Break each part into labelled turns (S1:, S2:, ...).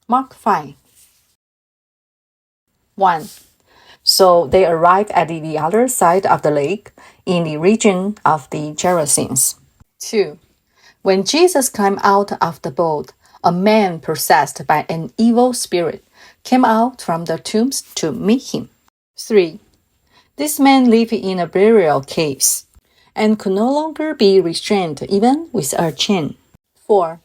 S1: Mark 5. 1. So they arrived at the other side of the lake, in the region of the Gerasenes. 2. When Jesus climbed out of the boat, a man possessed by an evil spirit came out from the tombs to meet him. 3. This man lived in a burial cave and could no longer be restrained even with a chain. 4.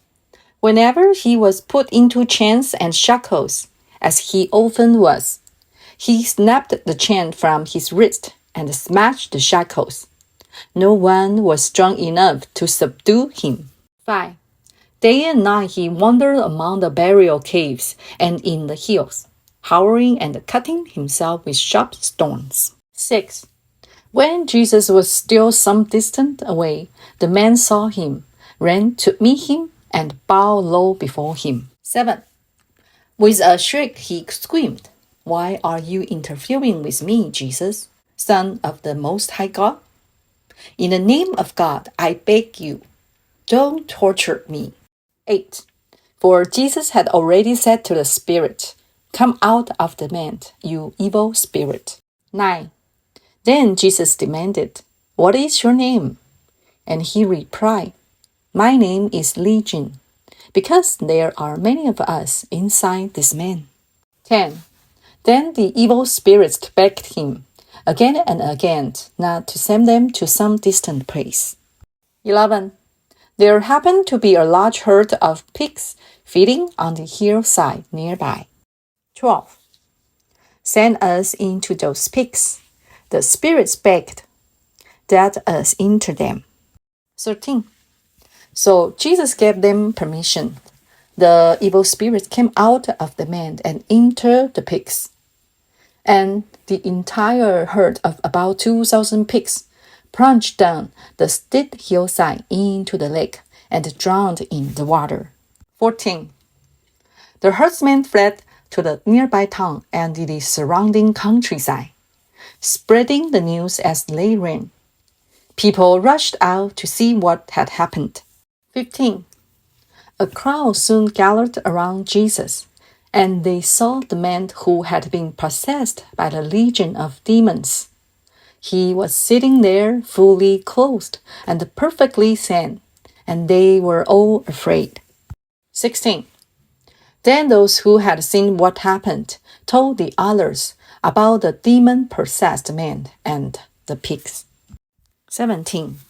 S1: Whenever he was put into chains and shackles, as he often was, he snapped the chain from his wrist and smashed the shackles. No one was strong enough to subdue him. 5. Day and night he wandered among the burial caves and in the hills, howling and cutting himself with sharp stones. 6. When Jesus was still some distance away, the man saw him, ran to meet him, and bowed low before him. 7. With a shriek he screamed, "Why are you interfering with me, Jesus, Son of the Most High God? In the name of God, I beg you, don't torture me." 8. For Jesus had already said to the spirit, "Come out of the man, you evil spirit." 9. Then Jesus demanded, "What is your name?" And he replied, "My name is Legion, because there are many of us inside this man." 10. Then the evil spirits begged him, again and again, not to send them to some distant place. 11. There happened to be a large herd of pigs feeding on the hillside nearby. 12. Send us into those pigs, the spirits begged. Let us enter them. 13. So Jesus gave them permission. The evil spirits came out of the man and entered the pigs. And the entire herd of about 2,000 pigs plunged down the steep hillside into the lake and drowned in the water. 14. The herdsmen fled to the nearby town and the surrounding countryside, spreading the news as they ran. People rushed out to see what had happened. 15. A crowd soon gathered around Jesus, and they saw the man who had been possessed by the legion of demons. He was sitting there fully clothed and perfectly sane, and they were all afraid. 16. Then those who had seen what happened told the others about the demon-possessed man and the pigs. 17.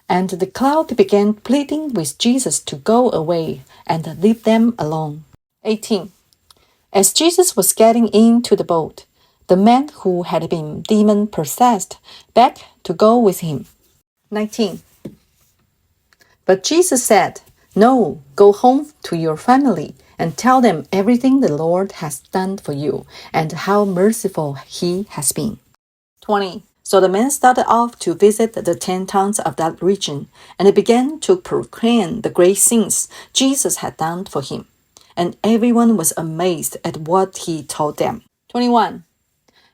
S1: And the crowd began pleading with Jesus to go away and leave them alone. 18. As Jesus was getting into the boat, the man who had been demon-possessed begged to go with him. 19. But Jesus said, "No, go home to your family and tell them everything the Lord has done for you and how merciful he has been." 20. So the man started off to visit the 10 towns of that region, and he began to proclaim the great things Jesus had done for him. And everyone was amazed at what he told them. 21.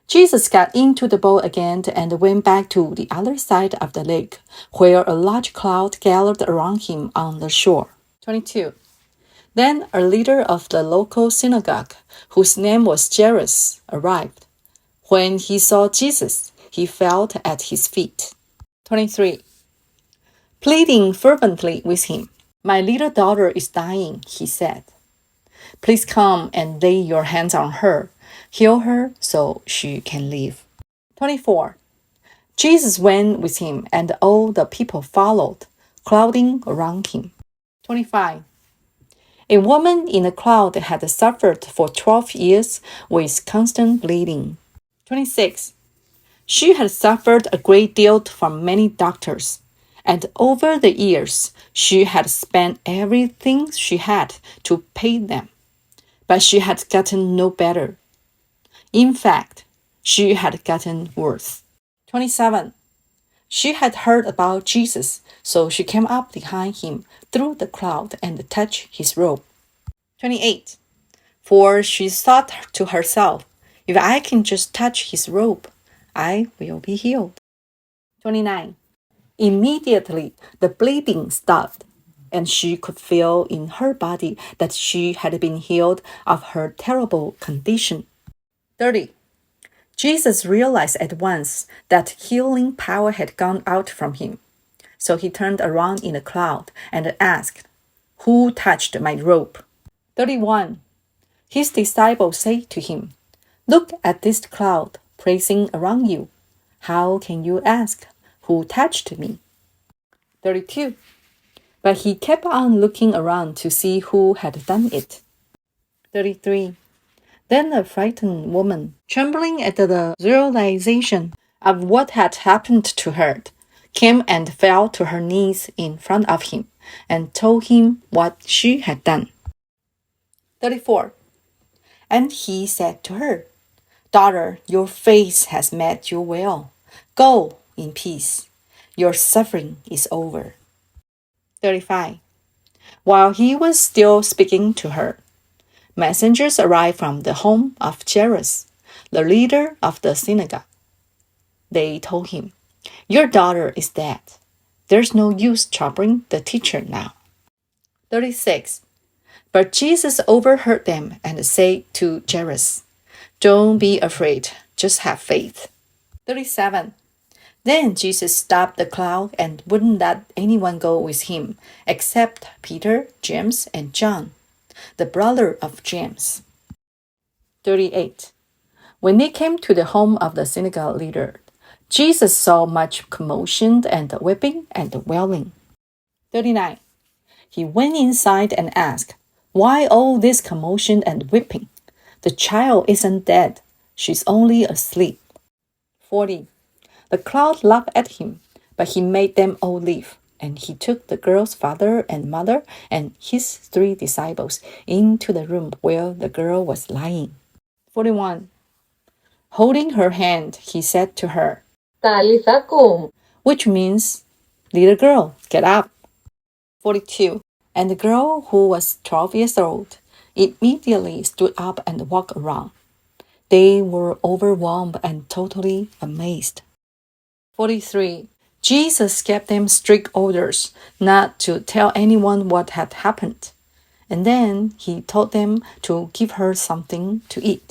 S1: Jesus got into the boat again and went back to the other side of the lake, where a large crowd gathered around him on the shore. 22. Then a leader of the local synagogue, whose name was Jairus, arrived. When he saw Jesus, he fell at his feet. 23. Pleading fervently with him, "My little daughter is dying," he said. "Please come and lay your hands on her, heal her so she can live." 24. Jesus went with him, and all the people followed, crowding around him. 25. A woman in the crowd had suffered for 12 years with constant bleeding. 26. She had suffered a great deal from many doctors, and over the years she had spent everything she had to pay them, but she had gotten no better. In fact, she had gotten worse. 27. She had heard about Jesus, so she came up behind him through the crowd and touched his robe. 28. For she thought to herself, "If I can just touch his robe, I will be healed." 29. Immediately the bleeding stopped, and she could feel in her body that she had been healed of her terrible condition. 30. Jesus realized at once that healing power had gone out from him. So he turned around in a cloud and asked, "Who touched my robe?" 31. His disciples said to him, "Look at this cloud pressing around you. How can you ask, 'Who touched me?'" 32. But he kept on looking around to see who had done it. 33. Then a frightened woman, trembling at the realization of what had happened to her, came and fell to her knees in front of him and told him what she had done. 34. And he said to her, "Daughter, your faith has made you well. Go in peace. Your suffering is over." 35. While he was still speaking to her, messengers arrived from the home of Jairus, the leader of the synagogue. They told him, "Your daughter is dead. There's no use troubling the teacher now." 36. But Jesus overheard them and said to Jairus, "Don't be afraid, just have faith." 37. Then Jesus stopped the cloud and wouldn't let anyone go with him except Peter, James, and John, the brother of James. 38. When they came to the home of the synagogue leader, Jesus saw much commotion and weeping and wailing. 39. He went inside and asked, "Why all this commotion and weeping? The child isn't dead. She's only asleep." 40. The crowd laughed at him, but he made them all leave, and he took the girl's father and mother and his 3 disciples into the room where the girl was lying. 41. Holding her hand, he said to her, "Talitha kum," which means, "Little girl, get up." 42. And the girl, who was 12 years old, immediately stood up and walked around. They were overwhelmed and totally amazed. 43. Jesus gave them strict orders not to tell anyone what had happened. And then he told them to give her something to eat.